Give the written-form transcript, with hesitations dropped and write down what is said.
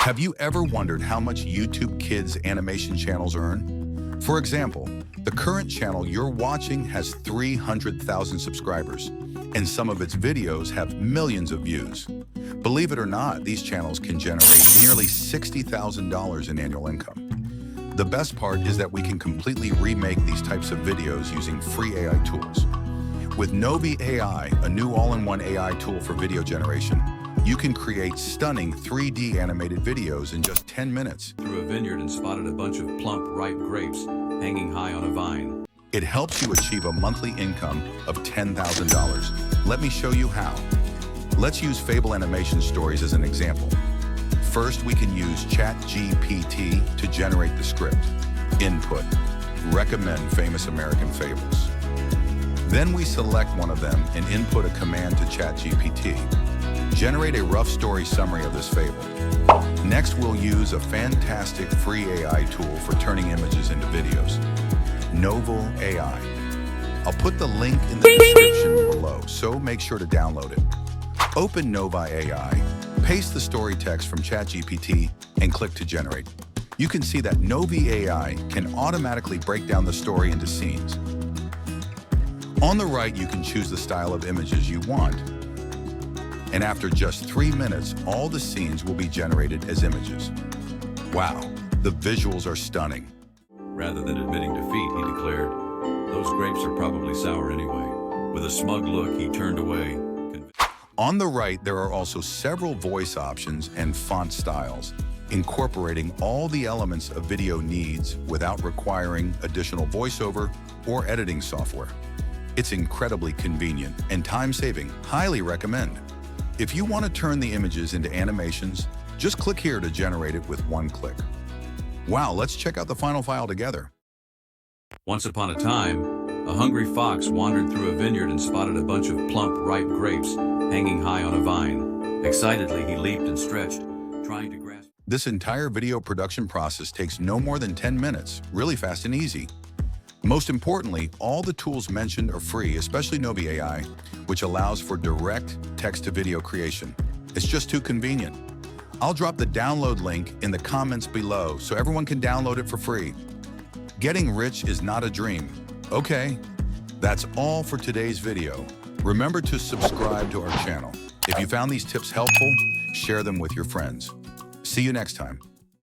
Have you ever wondered how much YouTube Kids animation channels earn? For example, the current channel you're watching has 300,000 subscribers, and some of its videos have millions of views. Believe it or not, these channels can generate nearly $60,000 in annual income. The best part is that we can completely remake these types of videos using free AI tools. With Novi AI, a new all-in-one AI tool for video generation, you can create stunning 3D animated videos in just 10 minutes. Through a vineyard and spotted a bunch of plump, ripe grapes hanging high on a vine. It helps you achieve a monthly income of $10,000. Let me show you how. Let's use fable animation stories as an example. First, we can use Chatgpt to generate the script. Input: recommend famous American fables. Then we select one of them and input a command to Chatgpt. Generate a rough story summary of this fable. Next, we'll use a fantastic free AI tool for turning images into videos, Novi AI. I'll put the link in the description below, so make sure to download it. Open Novi AI, paste the story text from Chatgpt, and click to generate. You can see that Novi AI can automatically break down the story into scenes. On the right, you can choose the style of images you want. And after just 3 minutes, all the scenes will be generated as images. Wow, the visuals are stunning. Rather than admitting defeat, he declared, "Those grapes are probably sour anyway." With a smug look, he turned away. On the right, there are also several voice options and font styles, incorporating all the elements a video needs without requiring additional voiceover or editing software. It's incredibly convenient and time-saving. Highly recommend. If you want to turn the images into animations, just click here to generate it with one click. Wow, let's check out the final file together. Once upon a time, a hungry fox wandered through a vineyard and spotted a bunch of plump, ripe grapes hanging high on a vine. Excitedly, he leaped and stretched, trying to grasp. This entire video production process takes no more than 10 minutes, really fast and easy. Most importantly, all the tools mentioned are free, especially Novi AI, which allows for direct text-to-video creation. It's just too convenient. I'll drop the download link in the comments below so everyone can download it for free. Getting rich is not a dream. Okay, that's all for today's video. Remember to subscribe to our channel. If you found these tips helpful, share them with your friends. See you next time.